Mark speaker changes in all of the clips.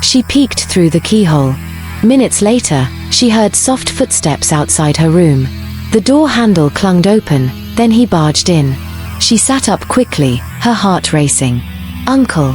Speaker 1: She peeked through the keyhole. Minutes later, she heard soft footsteps outside her room. The door handle clunged open, then he barged in. She sat up quickly, her heart racing. Uncle.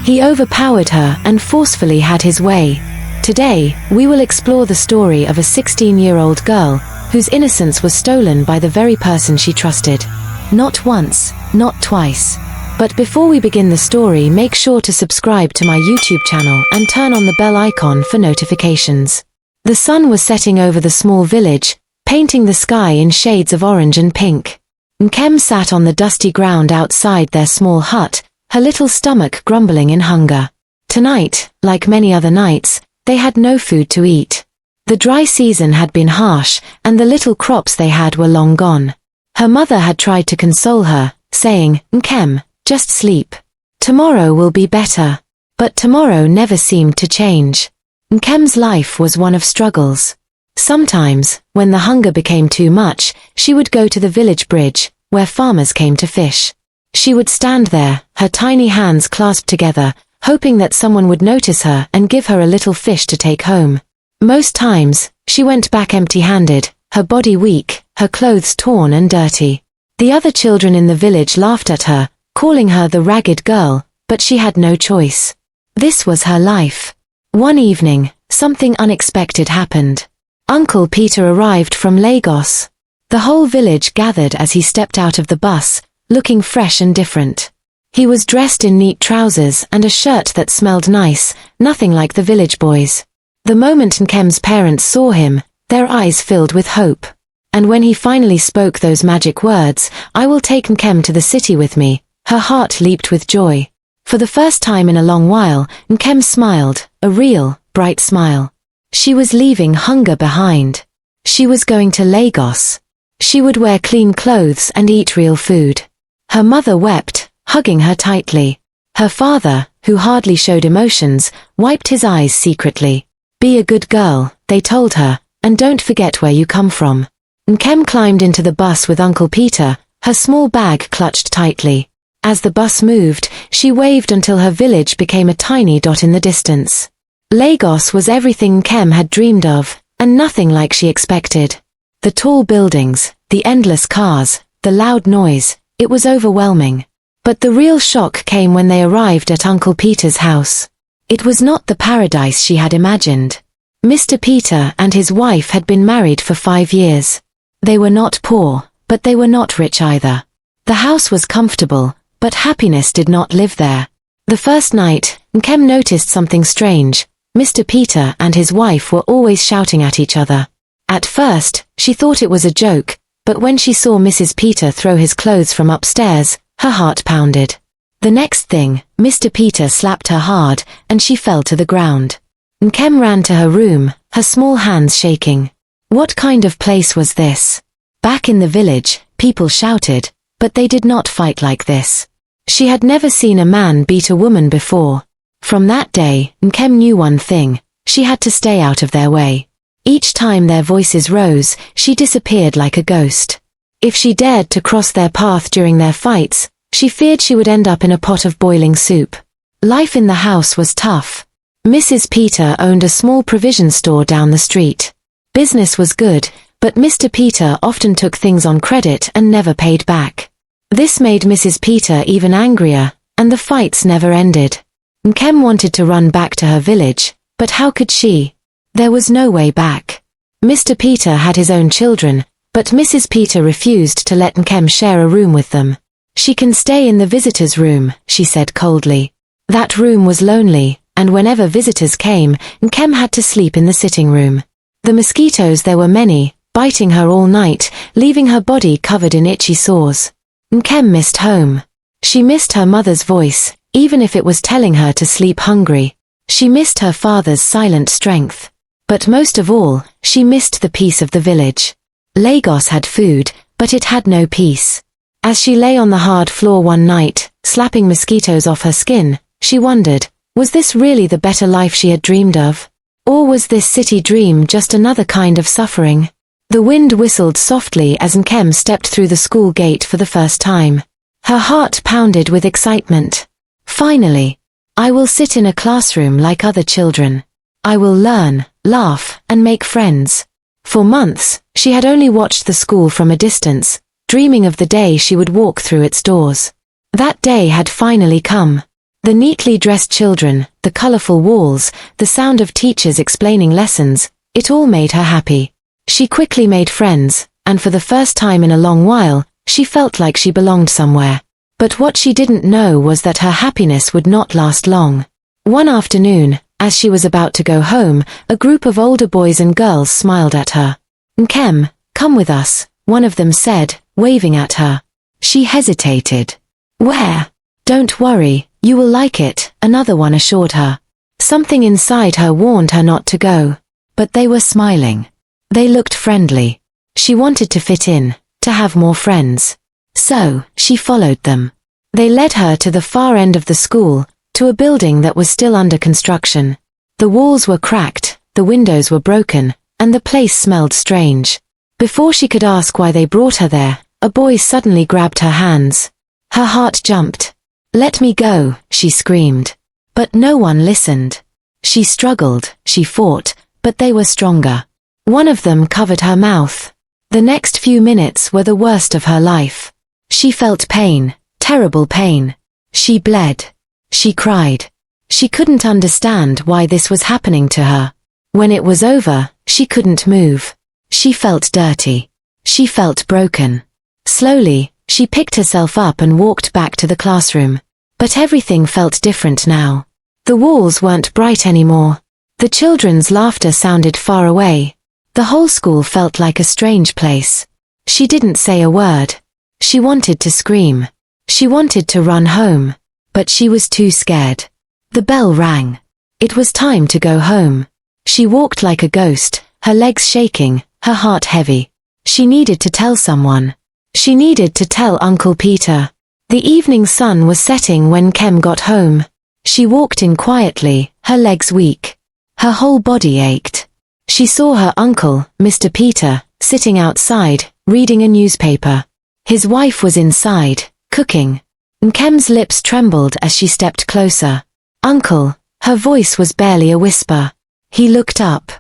Speaker 1: He overpowered her and forcefully had his way. Today, we will explore the story of a 16-year-old girl whose innocence was stolen by the very person she trusted. Not once, not twice. But before we begin the story, make sure to subscribe to my YouTube channel and turn on the bell icon for notifications. The sun was setting over the small village, painting the sky in shades of orange and pink. Nkem sat on the dusty ground outside their small hut, her little stomach grumbling in hunger. Tonight, like many other nights, they had no food to eat. The dry season had been harsh, and the little crops they had were long gone. Her mother had tried to console her, saying, "Nkem, just sleep. Tomorrow will be better." But tomorrow never seemed to change. Nkem's life was one of struggles. Sometimes, when the hunger became too much, she would go to the village bridge, where farmers came to fish. She would stand there, her tiny hands clasped together, hoping that someone would notice her and give her a little fish to take home. Most times, she went back empty-handed, her body weak, her clothes torn and dirty. The other children in the village laughed at her, calling her the ragged girl, but she had no choice. This was her life. One evening, something unexpected happened. Uncle Peter arrived from Lagos. The whole village gathered as he stepped out of the bus, looking fresh and different. He was dressed in neat trousers and a shirt that smelled nice, nothing like the village boys. The moment Nkem's parents saw him, their eyes filled with hope. And when he finally spoke those magic words, "I will take Nkem to the city with me," her heart leaped with joy. For the first time in a long while, Nkem smiled, a real, bright smile. She was leaving hunger behind. She was going to Lagos. She would wear clean clothes and eat real food. Her mother wept, hugging her tightly. Her father, who hardly showed emotions, wiped his eyes secretly. "Be a good girl," they told her, "and don't forget where you come from." Nkem climbed into the bus with Uncle Peter, her small bag clutched tightly. As the bus moved, she waved until her village became a tiny dot in the distance. Lagos was everything Nkem had dreamed of, and nothing like she expected. The tall buildings, the endless cars, the loud noise, it was overwhelming. But the real shock came when they arrived at Uncle Peter's house. It was not the paradise she had imagined. Mr. Peter and his wife had been married for 5 years. They were not poor, but they were not rich either. The house was comfortable, but happiness did not live there. The first night, Nkem noticed something strange. Mr. Peter and his wife were always shouting at each other. At first, she thought it was a joke, but when she saw Mrs. Peter throw his clothes from upstairs, her heart pounded. The next thing, Mr. Peter slapped her hard, and she fell to the ground. Nkem ran to her room, her small hands shaking. What kind of place was this? Back in the village, people shouted, but they did not fight like this. She had never seen a man beat a woman before. From that day, Nkem knew one thing: she had to stay out of their way. Each time their voices rose, she disappeared like a ghost. If she dared to cross their path during their fights, she feared she would end up in a pot of boiling soup. Life in the house was tough. Mrs. Peter owned a small provision store down the street. Business was good, but Mr. Peter often took things on credit and never paid back. This made Mrs. Peter even angrier, and the fights never ended. Nkem wanted to run back to her village, but how could she? There was no way back. Mr. Peter had his own children, but Mrs. Peter refused to let Nkem share a room with them. "She can stay in the visitor's room," she said coldly. That room was lonely, and whenever visitors came, Nkem had to sleep in the sitting room. The mosquitoes, there were many, biting her all night, leaving her body covered in itchy sores. Nkem missed home. She missed her mother's voice, even if it was telling her to sleep hungry. She missed her father's silent strength. But most of all, she missed the peace of the village. Lagos had food, but it had no peace. As she lay on the hard floor one night, slapping mosquitoes off her skin, she wondered, was this really the better life she had dreamed of? Or was this city dream just another kind of suffering? The wind whistled softly as Nkem stepped through the school gate for the first time. Her heart pounded with excitement. Finally! I will sit in a classroom like other children. I will learn, laugh, and make friends. For months, she had only watched the school from a distance, dreaming of the day she would walk through its doors. That day had finally come. The neatly dressed children, the colorful walls, the sound of teachers explaining lessons, it all made her happy. She quickly made friends, and for the first time in a long while, she felt like she belonged somewhere. But what she didn't know was that her happiness would not last long. One afternoon, as she was about to go home, a group of older boys and girls smiled at her. "Nkem, come with us," one of them said, waving at her. She hesitated. "Where?" "Don't worry, you will like it," another one assured her. Something inside her warned her not to go. But they were smiling. They looked friendly. She wanted to fit in, to have more friends. So, she followed them. They led her to the far end of the school, to a building that was still under construction. The walls were cracked, the windows were broken, and the place smelled strange. Before she could ask why they brought her there, a boy suddenly grabbed her hands. Her heart jumped. "Let me go," she screamed. But no one listened. She struggled, she fought, but they were stronger. One of them covered her mouth. The next few minutes were the worst of her life. She felt pain, terrible pain. She bled. She cried. She couldn't understand why this was happening to her. When it was over, she couldn't move. She felt dirty. She felt broken. Slowly, she picked herself up and walked back to the classroom. But everything felt different now. The walls weren't bright anymore. The children's laughter sounded far away. The whole school felt like a strange place. She didn't say a word. She wanted to scream. She wanted to run home. But she was too scared. The bell rang. It was time to go home. She walked like a ghost, her legs shaking, her heart heavy. She needed to tell someone. She needed to tell Uncle Peter. The evening sun was setting when Kem got home. She walked in quietly, her legs weak. Her whole body ached. She saw her uncle, Mr. Peter, sitting outside, reading a newspaper. His wife was inside, cooking. Nkem's lips trembled as she stepped closer. "Uncle," her voice was barely a whisper. He looked up.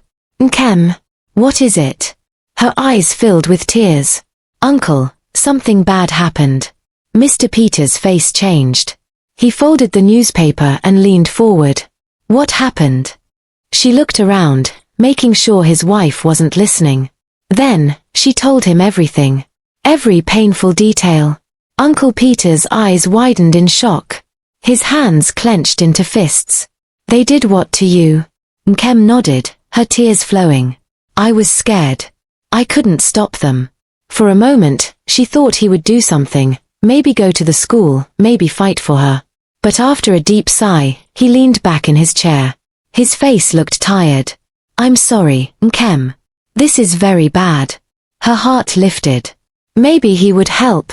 Speaker 1: "Nkem, what is it?" Her eyes filled with tears. "Uncle, something bad happened." Mr. Peter's face changed. He folded the newspaper and leaned forward. "What happened?" She looked around, making sure his wife wasn't listening. Then, she told him everything. Every painful detail. Uncle Peter's eyes widened in shock. His hands clenched into fists. "They did what to you?" Nkem nodded, her tears flowing. "I was scared. I couldn't stop them." For a moment, she thought he would do something, maybe go to the school, maybe fight for her. But after a deep sigh, he leaned back in his chair. His face looked tired. "I'm sorry, Nkem. This is very bad." Her heart lifted. Maybe he would help.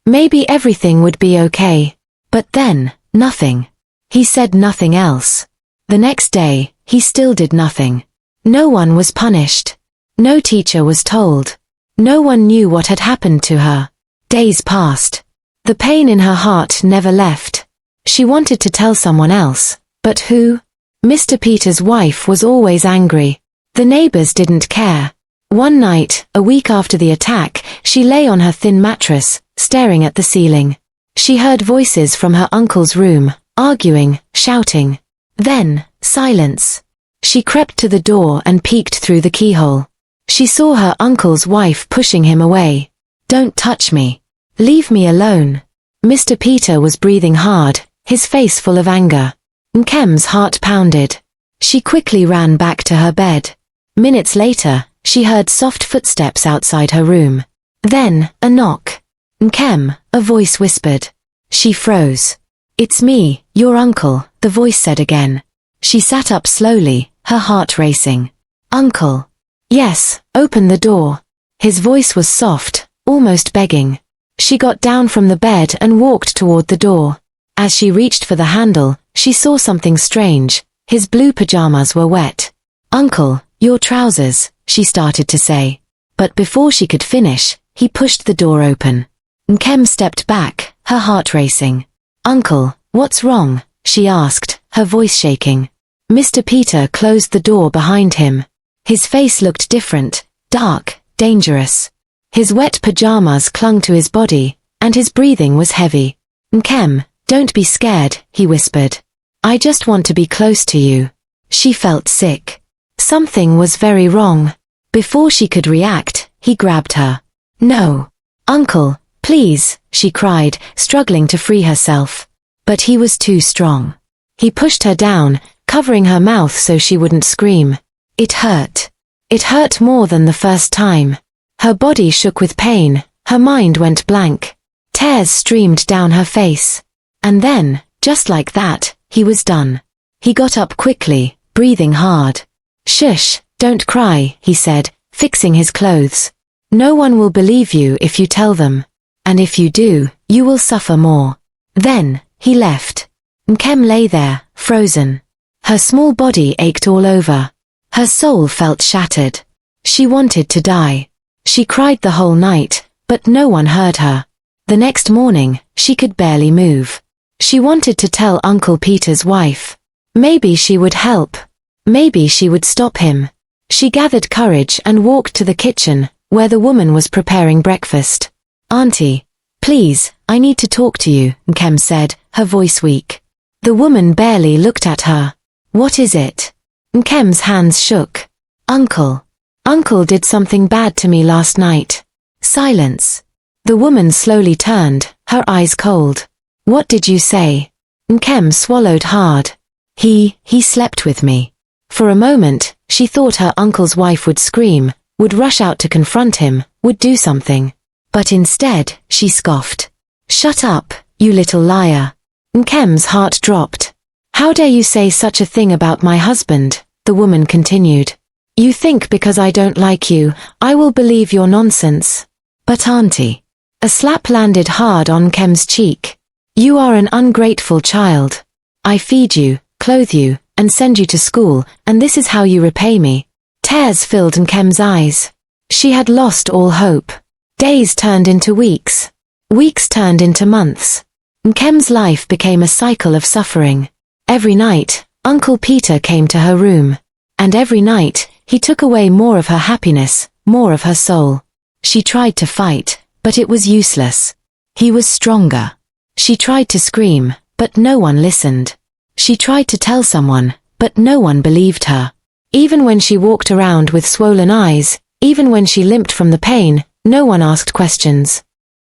Speaker 1: Maybe everything would be okay. But then, nothing. He said nothing else. The next day, he still did nothing. No one was punished. No teacher was told. No one knew what had happened to her. Days passed. The pain in her heart never left. She wanted to tell someone else, but who? Mr. Peter's wife was always angry. The neighbors didn't care. One night, a week after the attack, she lay on her thin mattress, staring at the ceiling. She heard voices from her uncle's room, arguing, shouting. Then, silence. She crept to the door and peeked through the keyhole. She saw her uncle's wife pushing him away. "Don't touch me. Leave me alone." Mr. Peter was breathing hard, his face full of anger. Nkem's heart pounded. She quickly ran back to her bed. Minutes later, she heard soft footsteps outside her room. Then, a knock. "Nkem," a voice whispered. She froze. "It's me, your uncle," the voice said again. She sat up slowly, her heart racing. "Uncle." "Yes, open the door." His voice was soft, almost begging. She got down from the bed and walked toward the door. As she reached for the handle, she saw something strange. His blue pajamas were wet. "Uncle, your trousers," she started to say. But before she could finish, he pushed the door open. Nkem stepped back, her heart racing. "Uncle, what's wrong?" she asked, her voice shaking. Mr. Peter closed the door behind him. His face looked different, dark, dangerous. His wet pajamas clung to his body, and his breathing was heavy. "Nkem, don't be scared," he whispered. "I just want to be close to you." She felt sick. Something was very wrong. Before she could react, he grabbed her. "No. Uncle, please," she cried, struggling to free herself. But he was too strong. He pushed her down, covering her mouth so she wouldn't scream. It hurt. It hurt more than the first time. Her body shook with pain, her mind went blank. Tears streamed down her face. And then, just like that, he was done. He got up quickly, breathing hard. "Shush, don't cry," he said, fixing his clothes. "No one will believe you if you tell them. And if you do, you will suffer more." Then, he left. Nkem lay there, frozen. Her small body ached all over. Her soul felt shattered. She wanted to die. She cried the whole night, but no one heard her. The next morning, she could barely move. She wanted to tell Uncle Peter's wife. Maybe she would help. Maybe she would stop him. She gathered courage and walked to the kitchen, where the woman was preparing breakfast. "Auntie, please, I need to talk to you," Nkem said, her voice weak. The woman barely looked at her. "What is it?" Nkem's hands shook. "Uncle. Uncle did something bad to me last night." Silence. The woman slowly turned, her eyes cold. "What did you say?" Nkem swallowed hard. He slept with me." For a moment, she thought her uncle's wife would scream, would rush out to confront him, would do something. But instead, she scoffed. "Shut up, you little liar." Nkem's heart dropped. "How dare you say such a thing about my husband?" the woman continued. "You think because I don't like you, I will believe your nonsense. But auntie." A slap landed hard on Nkem's cheek. "You are an ungrateful child. I feed you, clothe you, and send you to school, and this is how you repay me." Tears filled Nkem's eyes. She had lost all hope. Days turned into weeks. Weeks turned into months. Nkem's life became a cycle of suffering. Every night, Uncle Peter came to her room. And every night, he took away more of her happiness, more of her soul. She tried to fight, but it was useless. He was stronger. She tried to scream, but no one listened. She tried to tell someone, but no one believed her. Even when she walked around with swollen eyes, even when she limped from the pain, no one asked questions.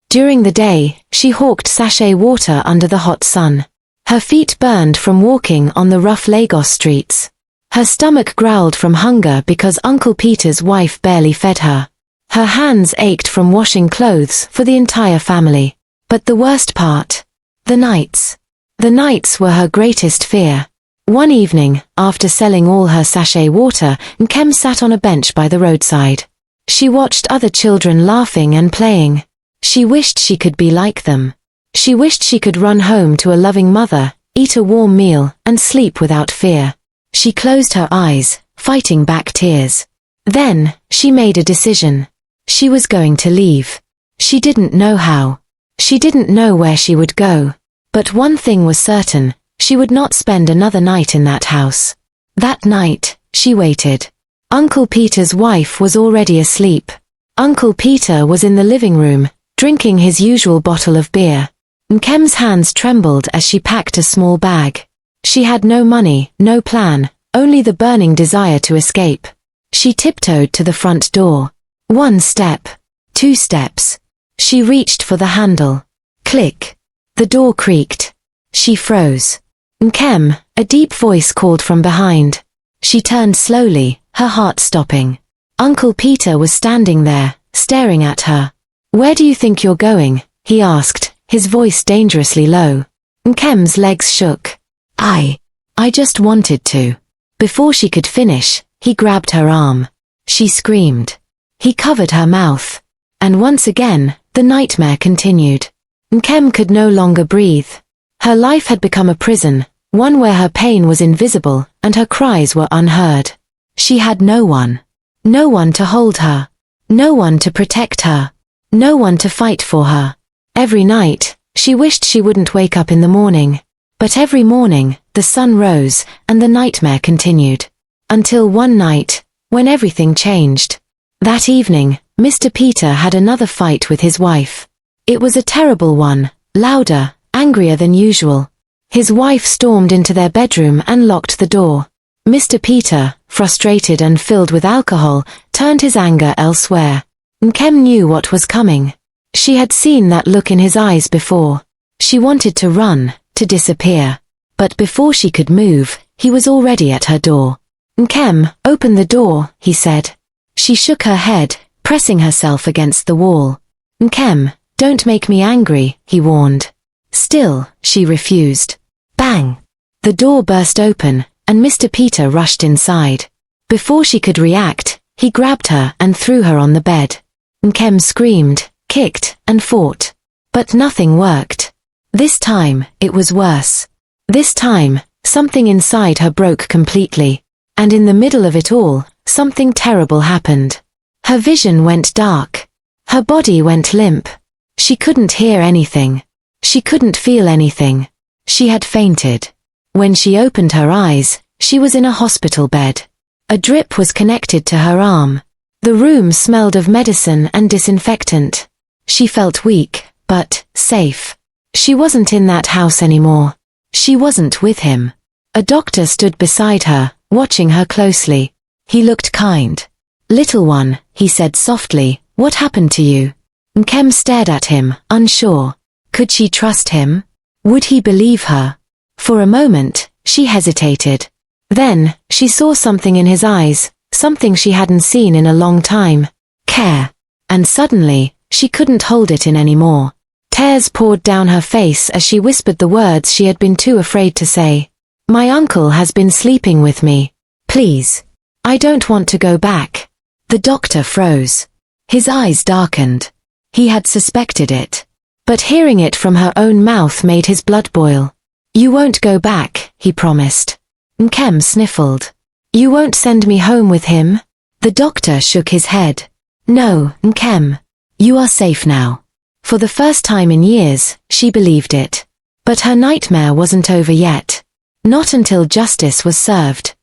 Speaker 1: During the day, she hawked sachet water under the hot sun. Her feet burned from walking on the rough Lagos streets. Her stomach growled from hunger because Uncle Peter's wife barely fed her. Her hands ached from washing clothes for the entire family. But the worst part? The nights. The nights were her greatest fear. One evening, after selling all her sachet water, Nkem sat on a bench by the roadside. She watched other children laughing and playing. She wished she could be like them. She wished she could run home to a loving mother, eat a warm meal, and sleep without fear. She closed her eyes, fighting back tears. Then, she made a decision. She was going to leave. She didn't know how. She didn't know where she would go. But one thing was certain, she would not spend another night in that house. That night, she waited. Uncle Peter's wife was already asleep. Uncle Peter was in the living room, drinking his usual bottle of beer. Nkem's hands trembled as she packed a small bag. She had no money, no plan, only the burning desire to escape. She tiptoed to the front door. 1 step. 2 steps. She reached for the handle. Click. The door creaked. She froze. "Nkem," a deep voice called from behind. She turned slowly, her heart stopping. Uncle Peter was standing there, staring at her. "Where do you think you're going?" he asked, his voice dangerously low. Nkem's legs shook. I just wanted to." Before she could finish, he grabbed her arm. She screamed. He covered her mouth. And once again, the nightmare continued. Nkem could no longer breathe. Her life had become a prison, one where her pain was invisible and her cries were unheard. She had no one. No one to hold her. No one to protect her. No one to fight for her. Every night, she wished she wouldn't wake up in the morning. But every morning, the sun rose, and the nightmare continued. Until one night, when everything changed. That evening, Mr. Peter had another fight with his wife. It was a terrible one, louder, angrier than usual. His wife stormed into their bedroom and locked the door. Mr. Peter, frustrated and filled with alcohol, turned his anger elsewhere. Nkem knew what was coming. She had seen that look in his eyes before. She wanted to run, to disappear. But before she could move, he was already at her door. Nkem, open the door, he said. She shook her head, pressing herself against the wall. Nkem, don't make me angry, he warned. Still, she refused. Bang! The door burst open, and Mr. Peter rushed inside. Before she could react, he grabbed her and threw her on the bed. Nkem screamed, kicked, and fought. But nothing worked. This time, it was worse. This time, something inside her broke completely. And in the middle of it all, something terrible happened. Her vision went dark. Her body went limp. She couldn't hear anything. She couldn't feel anything. She had fainted. When she opened her eyes, she was in a hospital bed. A drip was connected to her arm. The room smelled of medicine and disinfectant. She felt weak, but safe. She wasn't in that house anymore. She wasn't with him. A doctor stood beside her, watching her closely. He looked kind. Little one, he said softly, what happened to you? Nkem stared at him, unsure. Could she trust him? Would he believe her? For a moment, she hesitated. Then, she saw something in his eyes, something she hadn't seen in a long time. Care. And suddenly, she couldn't hold it in anymore. Tears poured down her face as she whispered the words she had been too afraid to say. My uncle has been sleeping with me. Please. I don't want to go back. The doctor froze. His eyes darkened. He had suspected it. But hearing it from her own mouth made his blood boil. You won't go back, he promised. Nkem sniffled. You won't send me home with him? The doctor shook his head. No, Nkem. You are safe now. For the first time in years, she believed it. But her nightmare wasn't over yet. Not until justice was served.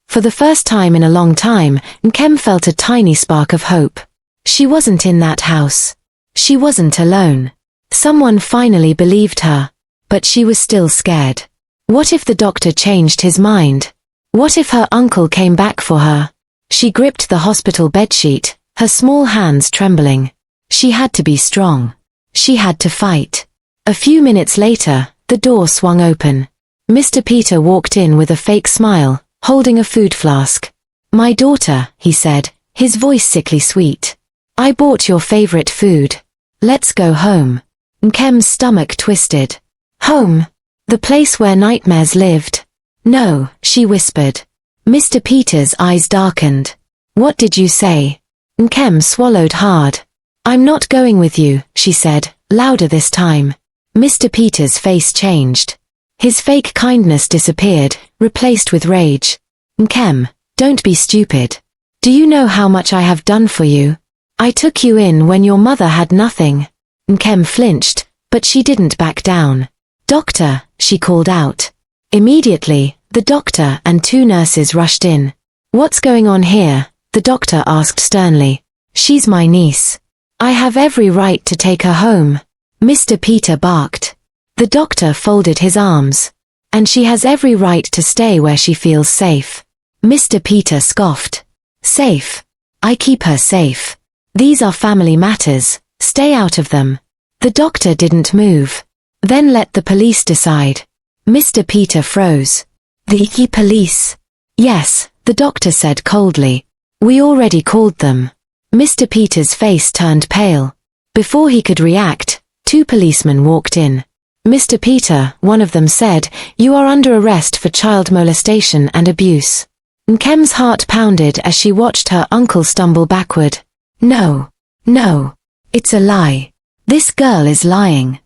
Speaker 1: For the first time in a long time, Nkem felt a tiny spark of hope. She wasn't in that house. She wasn't alone. Someone finally believed her. But she was still scared. What if the doctor changed his mind? What if her uncle came back for her? She gripped the hospital bedsheet, her small hands trembling. She had to be strong. She had to fight. A few minutes later, the door swung open. Mr. Peter walked in with a fake smile, holding a food flask. My daughter, he said, his voice sickly sweet. I bought your favorite food. Let's go home. Nkem's stomach twisted. Home? The place where nightmares lived? No, she whispered. Mr. Peter's eyes darkened. What did you say? Nkem swallowed hard. I'm not going with you, she said, louder this time. Mr. Peter's face changed. His fake kindness disappeared, replaced with rage. Nkem, don't be stupid. Do you know how much I have done for you? I took you in when your mother had nothing. Nkem flinched, but she didn't back down. Doctor, she called out. Immediately, the doctor and two nurses rushed in. What's going on here? The doctor asked sternly. She's my niece. I have every right to take her home. Mr. Peter barked. The doctor folded his arms. And she has every right to stay where she feels safe. Mr. Peter scoffed. Safe? I keep her safe. These are family matters. Stay out of them. The doctor didn't move. Then let the police decide. Mr. Peter froze. The police? Yes, the doctor said coldly. We already called them. Mr. Peter's face turned pale. Before he could react, two policemen walked in. Mr. Peter, one of them said, you are under arrest for child molestation and abuse. Nkem's heart pounded as she watched her uncle stumble backward. No. No. It's a lie. This girl is lying.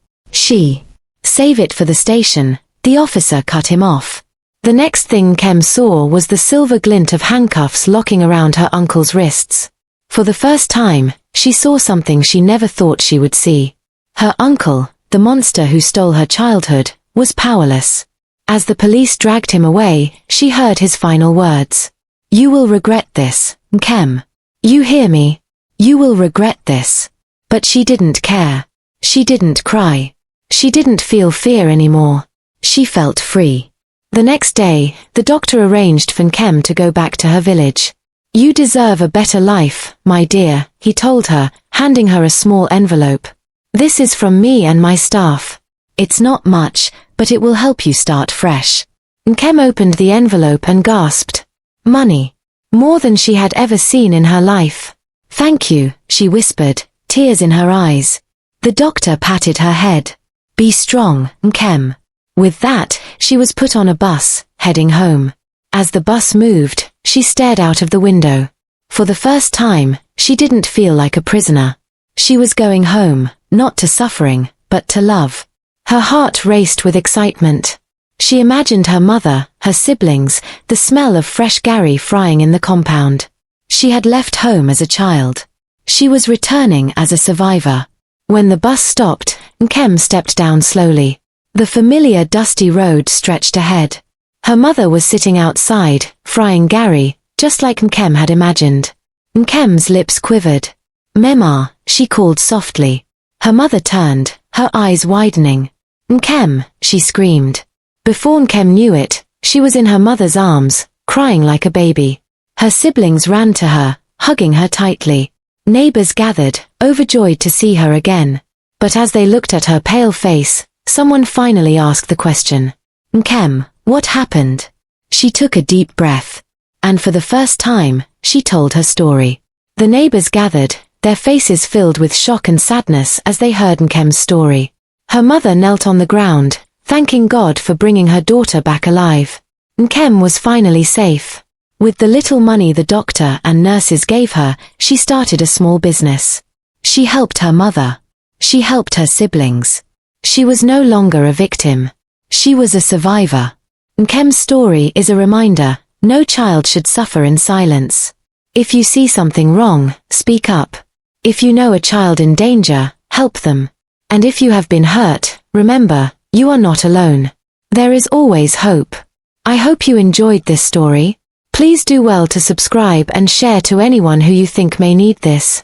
Speaker 1: Save it for the station, the officer cut him off. The next thing Nkem saw was the silver glint of handcuffs locking around her uncle's wrists. For the first time, she saw something she never thought she would see. Her uncle, the monster who stole her childhood, was powerless. As the police dragged him away, she heard his final words. "You will regret this, Nkem. You hear me? You will regret this." But she didn't care. She didn't cry. She didn't feel fear anymore. She felt free. The next day, the doctor arranged for Nkem to go back to her village. "You deserve a better life, my dear," he told her, handing her a small envelope. "This is from me and my staff. It's not much, but it will help you start fresh." Nkem opened the envelope and gasped. Money. More than she had ever seen in her life. "Thank you," she whispered, tears in her eyes. The doctor patted her head. "Be strong, Nkem." With that, she was put on a bus, heading home. As the bus moved, she stared out of the window. For the first time, she didn't feel like a prisoner. She was going home, not to suffering, but to love. Her heart raced with excitement. She imagined her mother, her siblings, the smell of fresh gari frying in the compound. She had left home as a child. She was returning as a survivor. When the bus stopped, Nkem stepped down slowly. The familiar dusty road stretched ahead. Her mother was sitting outside, frying gari, just like Nkem had imagined. Nkem's lips quivered. "Mema," she called softly. Her mother turned, her eyes widening. "Nkem," she screamed. Before Nkem knew it, she was in her mother's arms, crying like a baby. Her siblings ran to her, hugging her tightly. Neighbors gathered, overjoyed to see her again. But as they looked at her pale face, someone finally asked the question. "Nkem, what happened?" She took a deep breath. And for the first time, she told her story. The neighbors gathered, their faces filled with shock and sadness as they heard Nkem's story. Her mother knelt on the ground, thanking God for bringing her daughter back alive. Nkem was finally safe. With the little money the doctor and nurses gave her, she started a small business. She helped her mother. She helped her siblings. She was no longer a victim. She was a survivor. Nkem's story is a reminder, no child should suffer in silence. If you see something wrong, speak up. If you know a child in danger, help them. And if you have been hurt, remember, you are not alone. There is always hope. I hope you enjoyed this story. Please do well to subscribe and share to anyone who you think may need this.